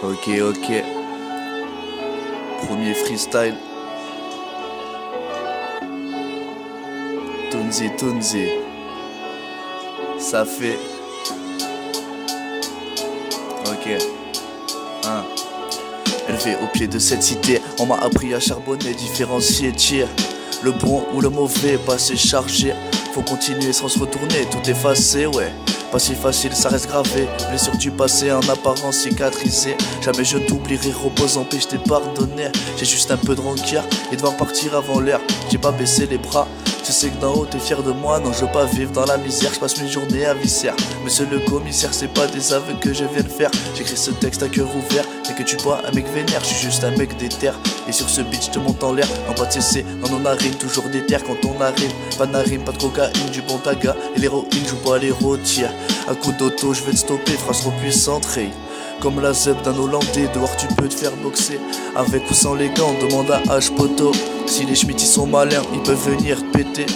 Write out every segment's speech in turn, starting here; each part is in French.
Ok, ok. Premier freestyle. Tunzi, Tunzi. Ça fait. Ok. Hein. Élevé au pied de cette cité, on m'a appris à charbonner, différencier, tir. Le bon ou le mauvais, passé chargé. Faut continuer sans se retourner, tout effacé, ouais. Pas si facile, ça reste gravé. Blessure du passé, en apparence cicatrisée. Jamais je t'oublierai, repose en paix, je t'ai pardonné. J'ai juste un peu de rancœur et devoir partir avant l'heure. J'ai pas baissé les bras. Tu sais que d'en haut t'es fier de moi, non je veux pas vivre dans la misère, je passe mes journées à viscère. Monsieur le commissaire, c'est pas des aveux que je viens de faire. J'écris ce texte à cœur ouvert, c'est que tu vois un mec vénère, je suis juste un mec déter. Et sur ce beat je te monte en l'air, non pas de cesser, dans nos narines, toujours des terres quand on arrive. Pas de narine, pas de cocaïne, du bon taga, et l'héroïne joue pas les rôtières. À coup d'auto, je vais te stopper, phrase trop puissante, Ray. Comme la zeb d'un Hollandais, dehors tu peux te faire boxer. Avec ou sans les gants, demande à H Poto. Si les schmittis sont malins, ils peuvent venir te péter.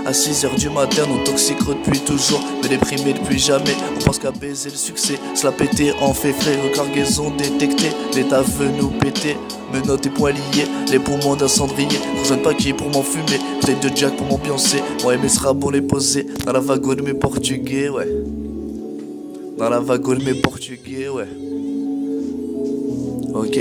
À 6h du matin, nos toxiques depuis toujours, mais déprimés depuis jamais. On pense qu'à baiser le succès, se la péter en fait frais, recargaison détectée. L'état veut nous péter, menottes et poings liés, les poumons d'un cendrier. Rejoigne pas qui est pour m'enfumer, bouteille de Jack pour m'ambiancer. Moi et mes sera bon les poser, dans la vague de mes portugais, ouais. Dans la vague de mes portugais, ouais. Ok.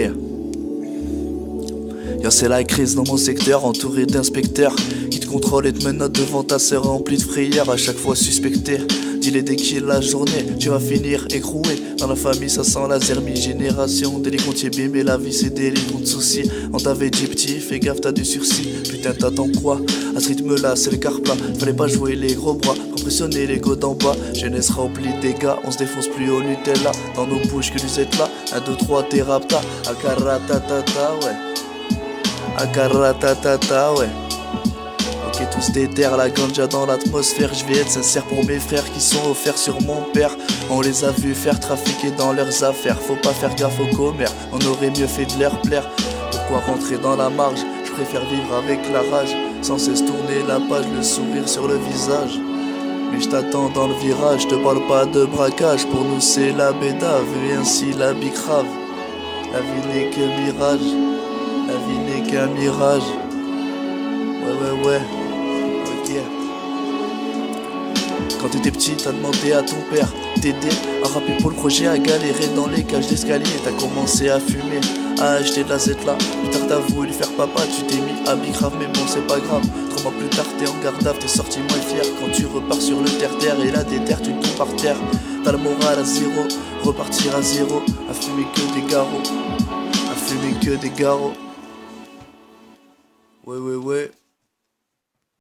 Y'a c'est la crise dans mon secteur, entouré d'inspecteurs qui te contrôlent et te menottent devant ta sœur remplie de frayeurs, à chaque fois suspecté. Dis-les dès qu'il est la journée, tu vas finir écroué. Dans la famille ça sent la génération délicontier bim et la vie c'est des lignes de soucis. On t'avait dit petit, fais gaffe t'as du sursis. Putain t'attends quoi? À ce rythme là c'est le car plat. Fallait pas jouer les gros bras, impressionner l'ego d'en bas. Jeunesse remplie de dégâts, on se défonce plus au Nutella. Dans nos bouches que nous êtes là, 1, 2, 3 t'es rapta. Akaratatata ouais. Akaratatata ouais. Ok tous déterre la ganja dans l'atmosphère. Je vais être sincère pour mes frères qui sont offerts sur mon père. On les a vus faire trafiquer dans leurs affaires. Faut pas faire gaffe au commère, on aurait mieux fait de leur plaire. Pourquoi rentrer dans la marge? Je préfère vivre avec la rage, sans cesse tourner la page, le sourire sur le visage. Mais je t'attends dans le virage, te parle pas de braquage. Pour nous c'est la bédave et ainsi la bicrave. La vie n'est que mirage, la vie n'est qu'un mirage. Ouais, ok. Quand t'étais petit, t'as demandé à ton père t'aider à rapper pour le projet, à galérer dans les cages d'escalier. T'as commencé à fumer, à acheter de la Z-là. Plus tard t'as voulu faire papa, tu t'es mis à bicrave, mais bon c'est pas grave. 3 mois plus tard t'es en garde à vue, t'es sorti moins fier. Quand tu repars sur le terre-terre et la déterre, tu tombes par terre. T'as le moral à zéro, repartir à zéro. À fumer que des garrots, à fumer que des garrots. Ouais.